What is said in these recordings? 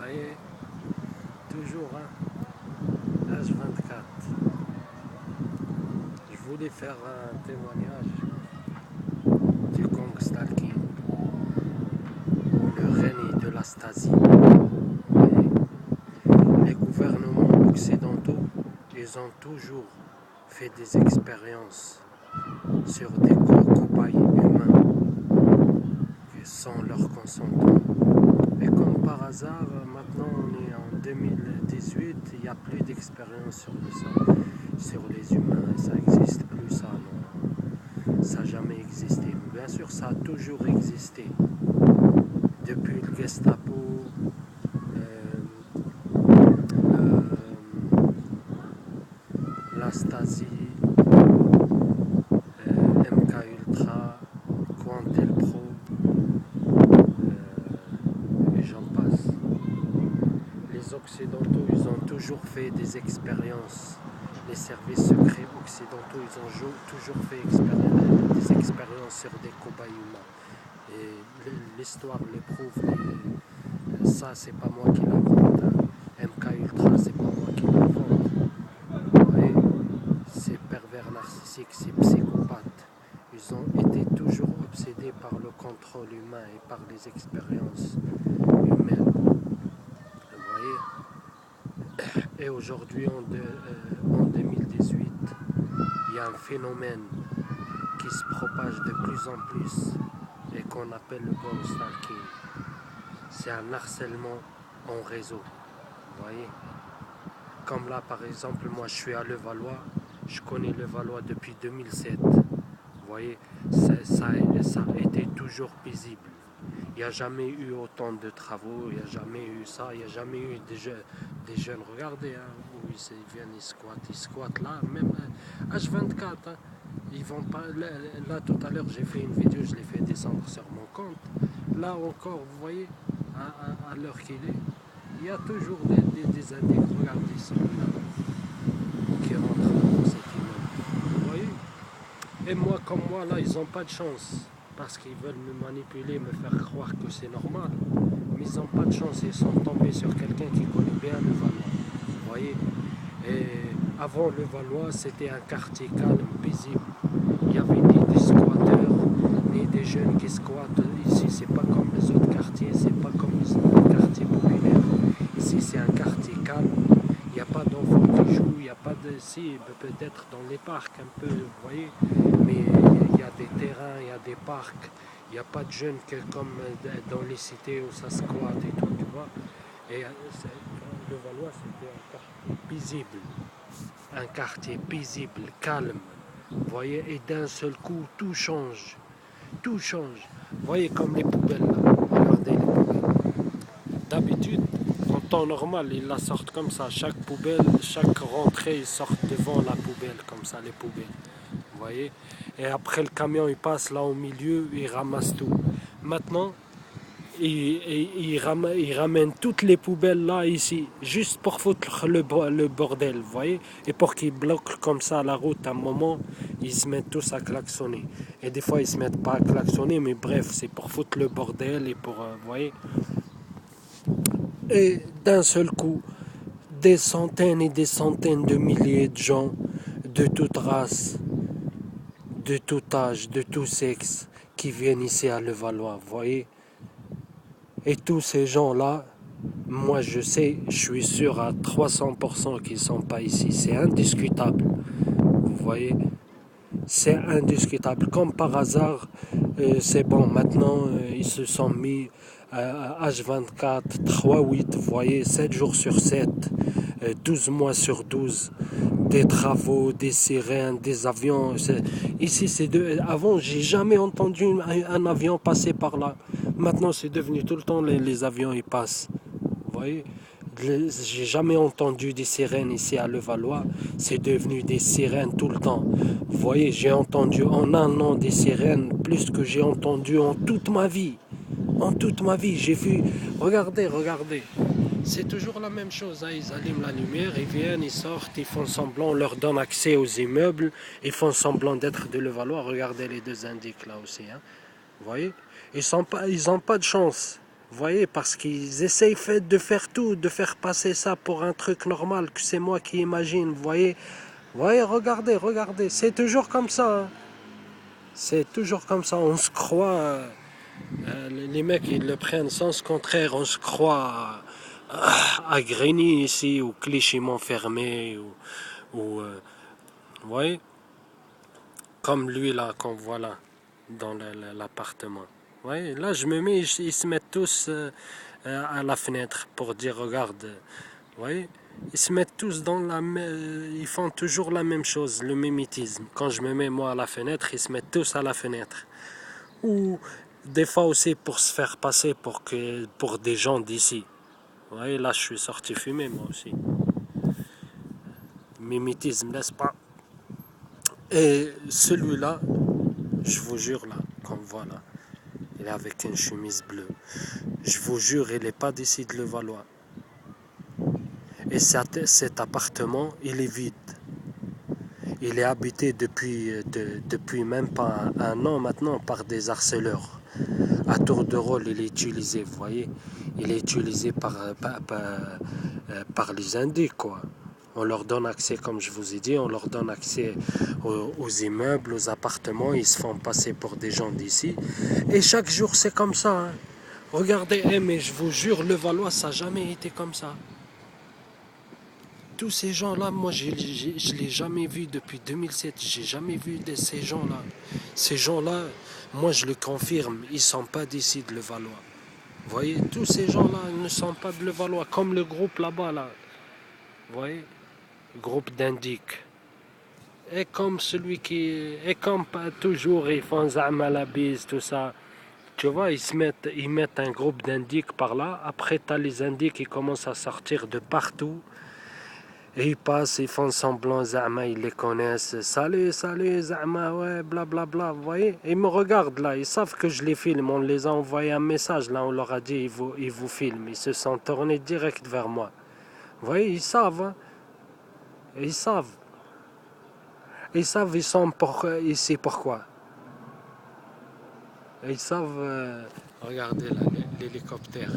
voyez, toujours H24. Je voulais faire un témoignage du Gang Stalking, le règne de la Stasi. Les gouvernements occidentaux, ils ont toujours fait des expériences sur des cobayes humains sans leur consentement. Et comme par hasard, maintenant on est en 2018, il n'y a plus d'expérience sur les humains, ça n'existe plus ça, non. Ça n'a jamais existé. Bien sûr, ça a toujours existé. Depuis le Gestapo, la Stasi, MK Ultra, Quantel-Pro, et j'en passe. Les Occidentaux, ils ont toujours fait des expériences. Les services secrets occidentaux, ils ont toujours fait des expériences sur des cobayes humains. Et l'histoire le prouve. Ça, c'est pas moi qui l'invente. MK Ultra, c'est pas moi qui l'invente. Vous voyez, ces pervers narcissiques, ces psychopathes, ils ont été toujours obsédés par le contrôle humain et par les expériences humaines. Vous voyez. Et aujourd'hui, en 2018, il y a un phénomène qui se propage de plus en plus et qu'on appelle le gang stalking. C'est un harcèlement en réseau. Vous voyez, comme là par exemple, moi je suis à Levallois, je connais Levallois depuis 2007. Vous voyez, ça a été toujours paisible. Il n'y a jamais eu autant de travaux, il n'y a jamais eu ça, il n'y a jamais eu des jeunes. Regardez, où ils viennent, ils squattent là, même H24. Ils vont pas. Là tout à l'heure, j'ai fait une vidéo, je l'ai fait descendre sur mon compte. Là encore, vous voyez, à l'heure qu'il est, il y a toujours des addicts. Regardez celui-là qui rentre dans cet immeuble. Vous voyez. Et moi, comme moi, là, ils n'ont pas de chance. Parce qu'ils veulent me manipuler, me faire croire que c'est normal. Mais ils n'ont pas de chance. Ils sont tombés sur quelqu'un qui connaît bien le Valois. Vous voyez. Et avant le Valois, c'était un quartier calme, paisible. Il n'y avait ni des squatteurs, ni des jeunes qui squattent. Ici, c'est pas comme les autres quartiers, c'est pas comme les quartiers populaires. Ici, c'est un quartier calme. Il n'y a pas d'enfants qui jouent, il n'y a pas de... Si, peut-être dans les parcs un peu, vous voyez, mais il y a des terrains, il y a des parcs, il n'y a pas de jeunes comme dans les cités où ça squatte et tout, tu vois. Et le Valois, c'était un quartier paisible, calme, vous voyez, et d'un seul coup, tout change, tout change. Vous voyez comme les poubelles, là. Regardez les poubelles. D'habitude, en temps normal, ils la sortent comme ça. Chaque poubelle, chaque rentrée, ils sortent devant la poubelle, comme ça, les poubelles. Vous voyez. Et après, le camion, il passe là au milieu, il ramasse tout. Maintenant, il ramène toutes les poubelles là, ici, juste pour foutre le bordel, vous voyez. Et pour qu'ils bloquent comme ça la route, à un moment, ils se mettent tous à klaxonner. Et des fois, ils se mettent pas à klaxonner, mais bref, c'est pour foutre le bordel et pour, vous voyez. Et d'un seul coup, des centaines et des centaines de milliers de gens de toute race, de tout âge, de tout sexe, qui viennent ici à Levallois, vous voyez. Et tous ces gens-là, moi je sais, je suis sûr à 300% qu'ils ne sont pas ici. C'est indiscutable, vous voyez. C'est indiscutable. Comme par hasard, c'est bon, maintenant ils se sont mis à H24, 3-8, vous voyez, 7 jours sur 7, 12 mois sur 12, des travaux, des sirènes, des avions. Ici, avant, j'ai jamais entendu un avion passer par là. Maintenant, c'est devenu tout le temps, les avions, ils passent. Vous voyez, j'ai jamais entendu des sirènes ici à Levallois. C'est devenu des sirènes tout le temps. Vous voyez, j'ai entendu en un an des sirènes plus que j'ai entendu en toute ma vie. En toute ma vie, j'ai vu... Regardez. C'est toujours la même chose. Hein. Ils allument la lumière, ils viennent, ils sortent, ils font semblant, on leur donne accès aux immeubles. Ils font semblant d'être de Levallois. Regardez les deux indiques là aussi. Hein. Vous voyez, ils n'ont pas de chance. Vous voyez, parce qu'ils essayent de faire tout, de faire passer ça pour un truc normal, que c'est moi qui imagine, vous voyez, regardez, regardez, c'est toujours comme ça, hein. C'est toujours comme ça, on se croit, les mecs ils le prennent sens contraire, on se croit à Grigny ici, ou Clichy-Montfermé, vous voyez, comme lui là, qu'on voit là, dans l'appartement. Vous voyez, là je me mets, ils se mettent tous à la fenêtre pour dire regarde, vous voyez, ils se mettent tous ils font toujours la même chose, le mimétisme. Quand je me mets moi à la fenêtre, ils se mettent tous à la fenêtre. Ou des fois aussi pour se faire passer pour des gens d'ici. Vous voyez, là je suis sorti fumer moi aussi. Mimétisme, n'est-ce pas? Et celui-là, je vous jure là, comme voilà, il est avec une chemise bleue. Je vous jure, il n'est pas d'ici de Levallois. Et cet appartement, il est vide. Il est habité depuis même pas un an maintenant par des harceleurs. À tour de rôle, il est utilisé, vous voyez. Il est utilisé par les indiques, quoi. On leur donne accès, comme je vous ai dit, on leur donne accès aux immeubles, aux appartements. Ils se font passer pour des gens d'ici. Et chaque jour, c'est comme ça, hein. Regardez, mais je vous jure, Levallois, ça n'a jamais été comme ça. Tous ces gens-là, moi, je ne l'ai jamais vu depuis 2007. J'ai jamais vu ces gens-là. Ces gens-là, moi, je le confirme, ils ne sont pas d'ici de Levallois. Vous voyez, tous ces gens-là ne sont pas de Levallois, comme le groupe là-bas, là. Vous voyez, le groupe d'Indic. Et comme et comme toujours, ils font Zama la bise, tout ça. Tu vois, ils mettent un groupe d'Indic par là. Après, tu as les Indics qui commencent à sortir de partout. Et ils passent, ils font semblant, Zama, ils les connaissent. Salut, salut, Zama, ouais, blablabla, bla, bla, vous voyez. Ils me regardent là, ils savent que je les filme. On les a envoyé un message là, on leur a dit, ils vous filment. Ils se sont tournés direct vers moi. Vous voyez, ils savent, hein. Ils savent. Ils savent, ils sont ici pourquoi. Ils savent, regardez là, l'hélicoptère.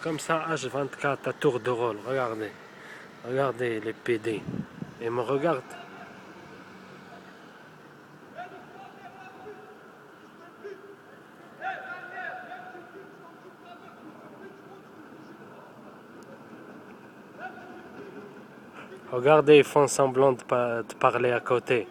Comme ça, H24 à tour de rôle, regardez. Regardez les PD. Ils me regardent. Regardez, ils font semblant de parler à côté.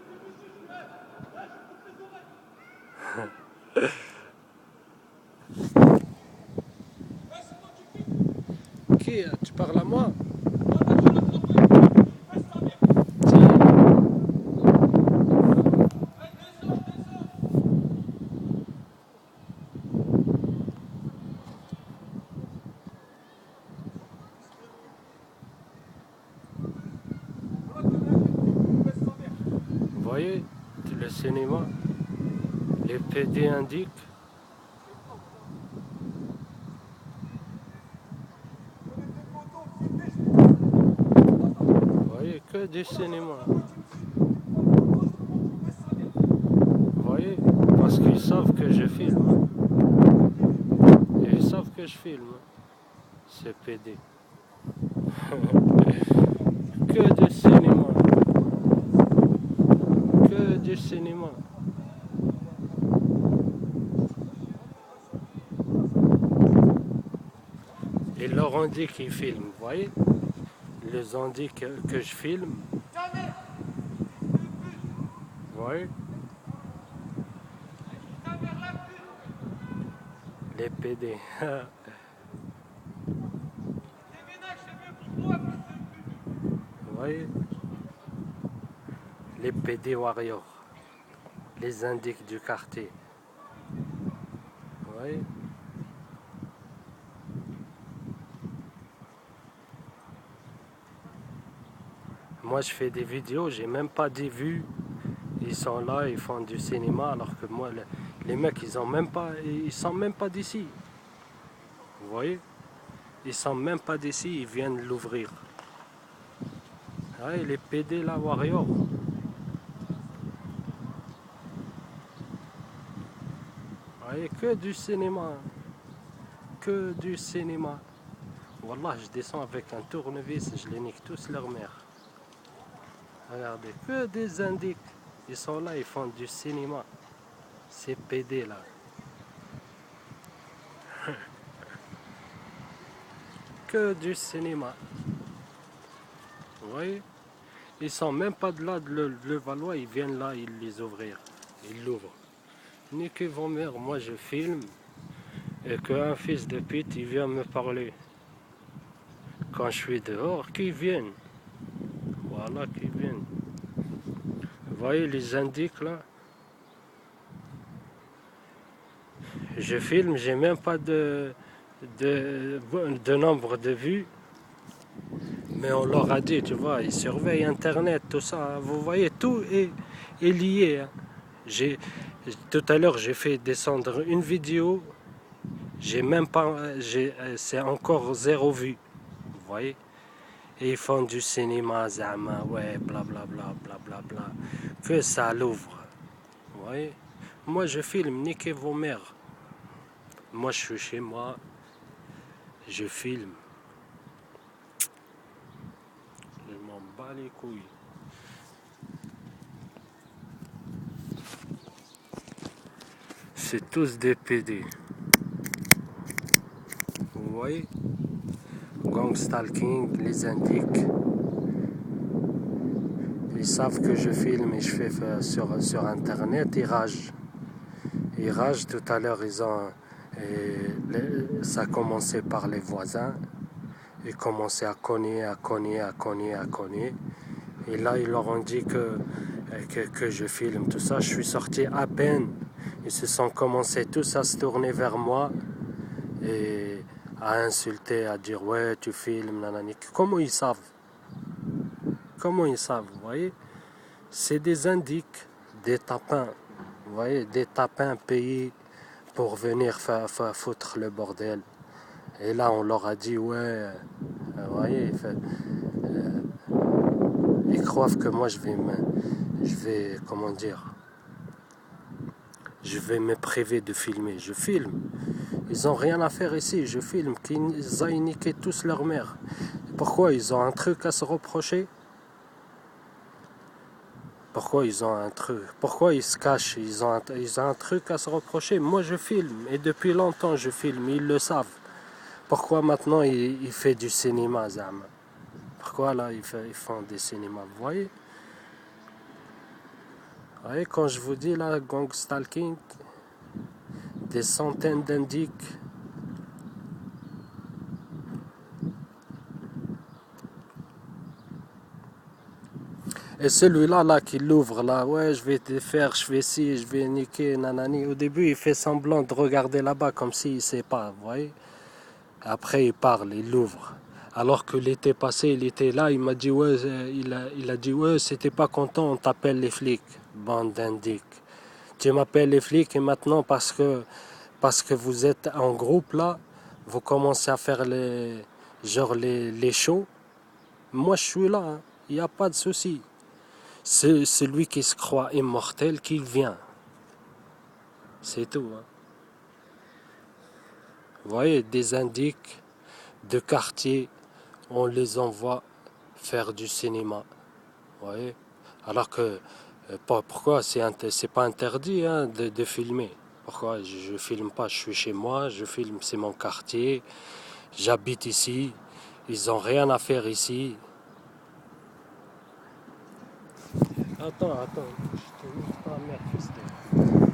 Qui? Tu parles à moi? Vous voyez, le cinéma, les PD indiquent. Vous voyez, que du cinéma. Vous voyez, parce qu'ils savent que je filme. Et ils savent que je filme. C'est PD. Que du cinéma. Que du cinéma. Ils leur ont dit qu'ils filment, vous voyez? Ils leur ont dit que je filme. Vous voyez? Les PD. Vous voyez? Les PD Warriors. Les indiques du quartier. Vous voyez? Moi je fais des vidéos, j'ai même pas des vues. Ils sont là, ils font du cinéma, alors que moi, les mecs, ils sont même pas d'ici. Vous voyez? Ils sont même pas d'ici, ils viennent l'ouvrir. Ouais, les PD là, Warrior. voyez, que du cinéma. Que du cinéma. Wallah, je descends avec un tournevis, je les nique tous leur mère. Regardez, que des indiques. Ils sont là, ils font du cinéma. Ces PD là. Que du cinéma. Vous voyez? Ils sont même pas de là de Levallois, ils viennent là, ils les ouvrir. Ils l'ouvrent. Niquez vos mères, moi je filme. Et qu'un fils de pute, il vient me parler. Quand je suis dehors, qu'ils viennent. Voilà, qu'ils viennent. Vous voyez les indiques là? Je filme, j'ai même pas de nombre de vues. Mais on leur a dit, tu vois, ils surveillent Internet, tout ça. Vous voyez, tout est lié. Hein. Tout à l'heure, j'ai fait descendre une vidéo. J'ai même pas, c'est encore 0 vue. Vous voyez? Et ils font du cinéma, zama, ouais, blablabla, blablabla. Que ça l'ouvre. Vous voyez? Moi, je filme, niquez vos mères. Moi, je suis chez moi. Je filme. Je m'en bats les couilles. C'est tous des PD. Vous voyez? Gang stalking, les indiques. Ils savent que je filme et je fais sur Internet, ils ragent. Ils ragent, tout à l'heure, ça a commencé par les voisins. Ils commençaient à cogner. Et là, ils leur ont dit que je filme tout ça. Je suis sorti à peine. Ils se sont commencés tous à se tourner vers moi et à insulter, à dire ouais, tu filmes, nanani. Comment ils savent? Comment ils savent, vous voyez? C'est des indiques, des tapins. Vous voyez, des tapins payés pour venir foutre le bordel. Et là, on leur a dit ouais, vous voyez, ils croient que moi je vais, comment dire, je vais me priver de filmer. Je filme. Ils ont rien à faire ici. Je filme. Qu'ils aillent niquer tous leur mère. Pourquoi ils ont un truc à se reprocher? Pourquoi ils ont un truc? Pourquoi ils se cachent? Ils ont un truc à se reprocher. Moi, je filme. Et depuis longtemps, je filme. Ils le savent. Pourquoi maintenant il fait du cinéma, Zama? Pourquoi là ils font des cinémas? Vous voyez? Vous voyez, quand je vous dis là, gang stalking, des centaines d'indiques. Et celui-là là qui l'ouvre là, ouais, je vais te faire, je vais ci, je vais niquer, nanani. Au début, il fait semblant de regarder là-bas comme s'il ne sait pas, vous voyez? Après, il parle, il l'ouvre. Alors que l'été passé, il était là, il m'a dit ouais, il a dit ouais, si t'es pas content, on t'appelle les flics, bande d'indiques. Tu m'appelles les flics et maintenant parce que vous êtes en groupe là, vous commencez à faire les shows. Moi, je suis là, il n'y a pas de souci. C'est celui qui se croit immortel qui vient. C'est tout. Hein. Vous voyez, des indiques de quartier, on les envoie faire du cinéma. Vous voyez? Alors que, pourquoi c'est pas interdit hein, de filmer? Pourquoi je filme pas? Je suis chez moi, je filme, c'est mon quartier, j'habite ici, ils ont rien à faire ici. Attends, je te nique ta mère, fils de...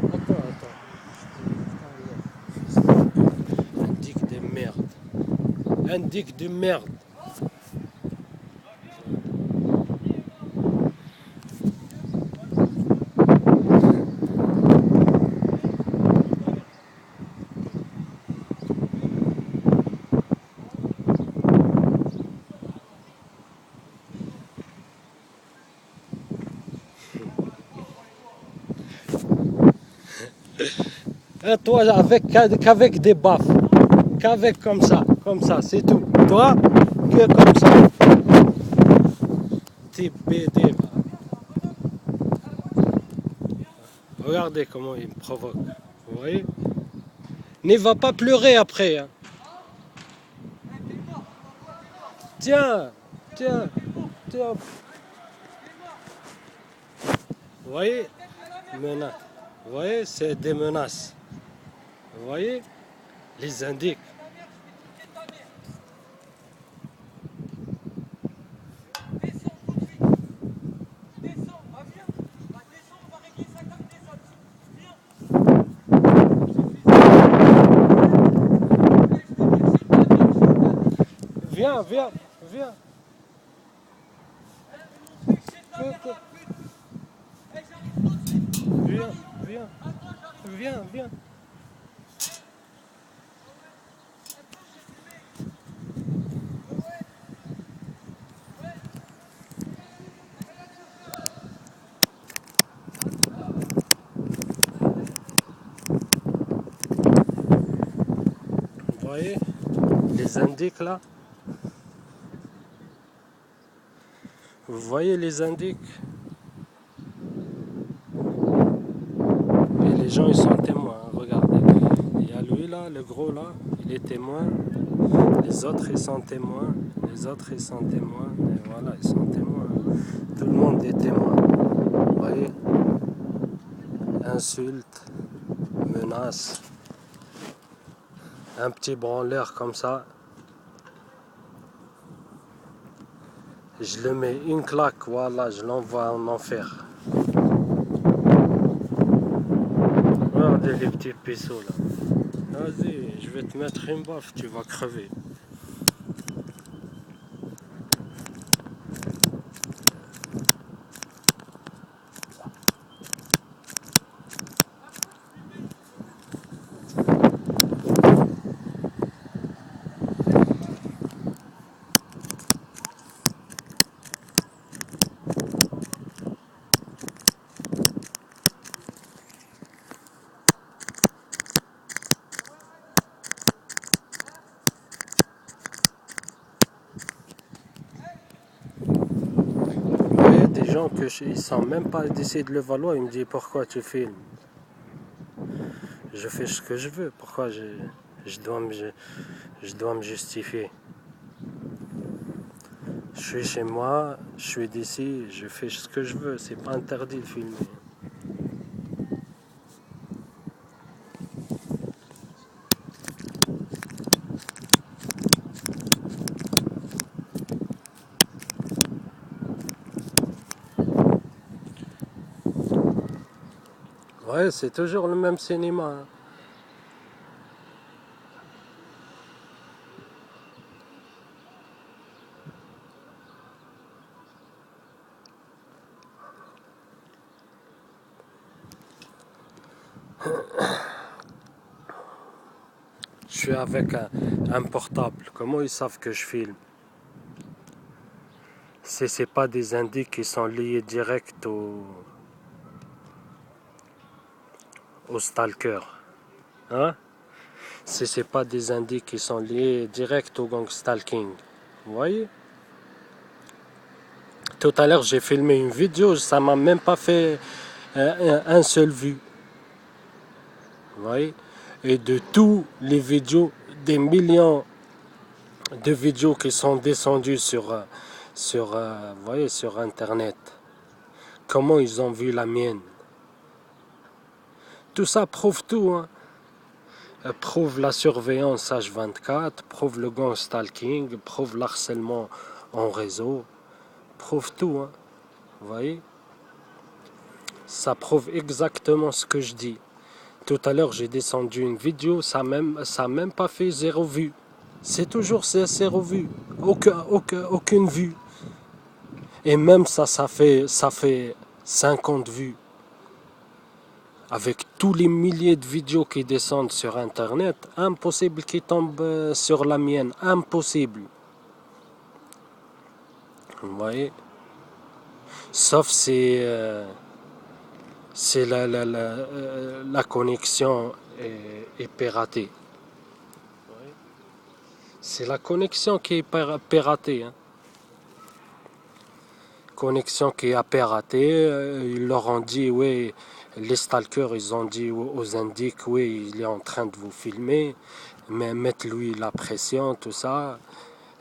Attends, je te nique ta mère, fils de... Indique de merde. Indique de merde. Et toi, qu'avec des baffes, qu'avec comme ça, c'est tout. Toi, que comme ça. T'es BD. Regardez comment il me provoque. Vous voyez? Ne va pas pleurer après. Hein. Tiens, tiens, tiens. Vous voyez, menace. Vous voyez, c'est des menaces. Vous voyez, les indiques. Viens, viens, viens. Viens, viens, viens, viens. Vous voyez, les indiques là. Vous voyez les indiques. Et les gens ils sont témoins, hein, regardez. Il y a lui là, le gros là, il est témoin. Les autres ils sont témoins. Les autres ils sont témoins. Et voilà, ils sont témoins. Tout le monde est témoin. Vous voyez? Insultes, menaces. Un petit branleur comme ça. Je le mets une claque, voilà, je l'envoie en enfer. Regardez les petits pisseaux là. Vas-y, je vais te mettre une baffe, tu vas crever. Il y a des gens que ils sont même pas d'essayer de le valoir, ils me disent pourquoi tu filmes. Je fais ce que je veux, pourquoi je dois me justifier. Je suis chez moi, je suis d'ici, je fais ce que je veux, c'est pas interdit de filmer. Ouais, c'est toujours le même cinéma. Hein. Je suis avec un portable. Comment ils savent que je filme? C'est pas des indices qui sont liés direct au stalker. Hein? C'est pas des indices qui sont liés direct au gang stalking. Vous voyez? Tout à l'heure, j'ai filmé une vidéo, ça m'a même pas fait un seul vue. Vous voyez? Et de tous les vidéos, des millions de vidéos qui sont descendues vous voyez, sur Internet. Comment ils ont vu la mienne? Tout ça prouve tout. Hein. Prouve la surveillance H24, prouve le gang stalking, prouve l'harcèlement en réseau, prouve tout. Hein. Vous voyez? Ça prouve exactement ce que je dis. Tout à l'heure, j'ai descendu une vidéo, ça a même pas fait 0 vue. C'est toujours 0 vue, aucune vue. Et même ça fait 50 vues. Avec tous les milliers de vidéos qui descendent sur Internet, impossible qu'ils tombent sur la mienne, impossible. Vous voyez? Sauf si la connexion est piratée. C'est la connexion qui est piratée. Hein. Connexion qui a piraté, ils leur ont dit, oui, Les stalkers, ils ont dit aux indiques, oui, il est en train de vous filmer, mais mettre-lui la pression, tout ça.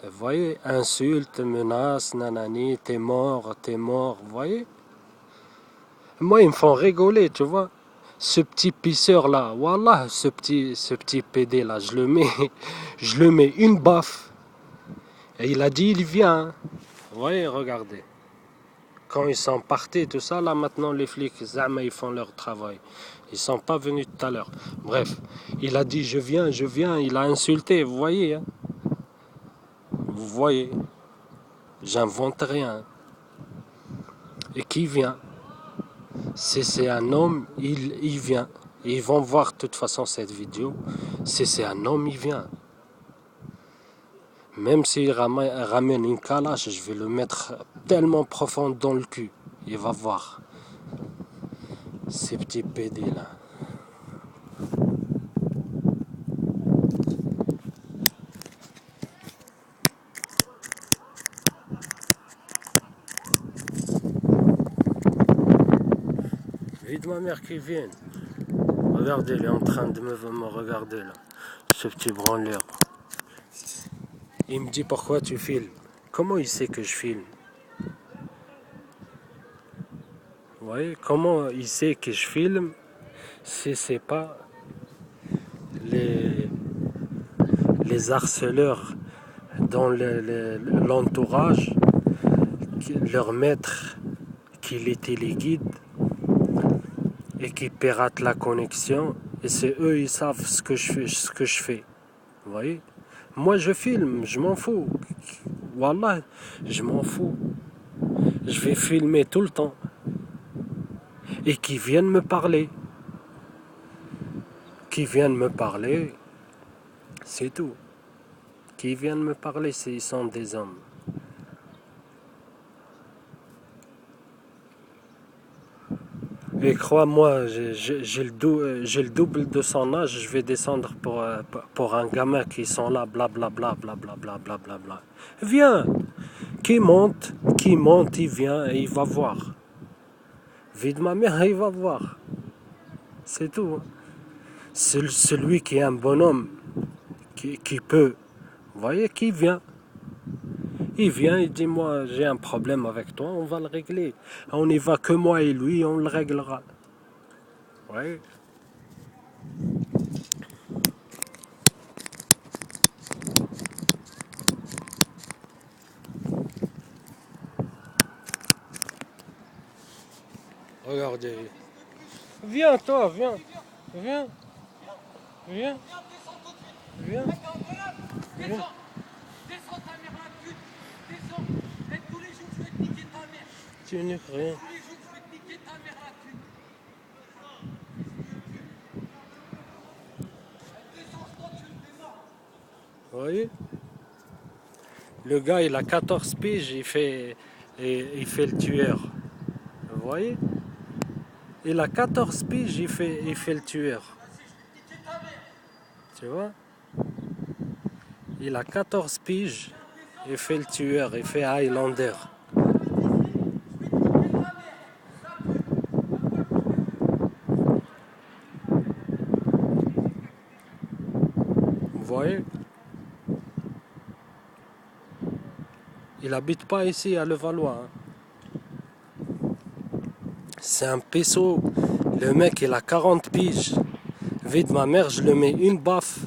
Vous voyez, insultes, menaces, nanani, t'es mort, vous voyez. Moi, ils me font rigoler, tu vois. Ce petit pisseur-là, wallah, ce petit PD-là, je le mets une baffe. Et il a dit, il vient. Vous voyez, regardez. Quand ils sont partis, tout ça, là maintenant les flics, zama, ils font leur travail. Ils sont pas venus tout à l'heure. Bref, il a dit je viens, il a insulté, vous voyez. Hein? Vous voyez. J'invente rien. Et qui vient? C'est un homme, il vient. Et ils vont voir de toute façon cette vidéo. C'est un homme, il vient. Même s'il ramène une calache, je vais le mettre tellement profond dans le cul. Il va voir. Ces petits PD là. Vite ma mère qui vient. Regardez, il est en train de me regarder là. Ce petit branleur. Il me dit pourquoi tu filmes. Comment il sait que je filme? Vous voyez, comment il sait que je filme si c'est pas les harceleurs dans l'entourage, leur maître qui les téléguide et qui pirate la connexion, et c'est eux, ils savent ce que je fais. Vous voyez? Moi je filme, je m'en fous. Wallah, je m'en fous. Je vais filmer tout le temps. Et qui viennent me parler. Qui viennent me parler, c'est tout. Qui viennent me parler, ils sont des hommes. Et crois-moi, j'ai le double de son âge, je vais descendre pour un gamin qui sont là, blablabla, blablabla, blablabla. Viens, qui monte, il vient et il va voir. Vide ma mère, il va voir. C'est tout. Celui qui est un bonhomme, qui peut, vous voyez, qui vient. Il vient, il dit, moi, j'ai un problème avec toi, on va le régler. On n'y va que moi et lui, on le réglera. Oui. Regardez. Viens, toi, viens. Viens. Viens. Viens. Viens. Descends ta mère la pute, descends, et tous les jours je vais te niquer ta mère. Tu n'es rien. Tous les jours je vais te niquer ta mère la pute. Descends-toi, tu le fais mort. Vous voyez? Le gars, il a 14 piges, il fait le tueur. Vous voyez? Il a 14 piges, il fait le tueur. Tu vois? Il a 14 piges, il fait le tueur, il fait Highlander. Vous voyez? Il habite pas ici à Levallois. Hein. C'est un peso. Le mec, il a 40 piges. Vite ma mère, je le mets une baffe.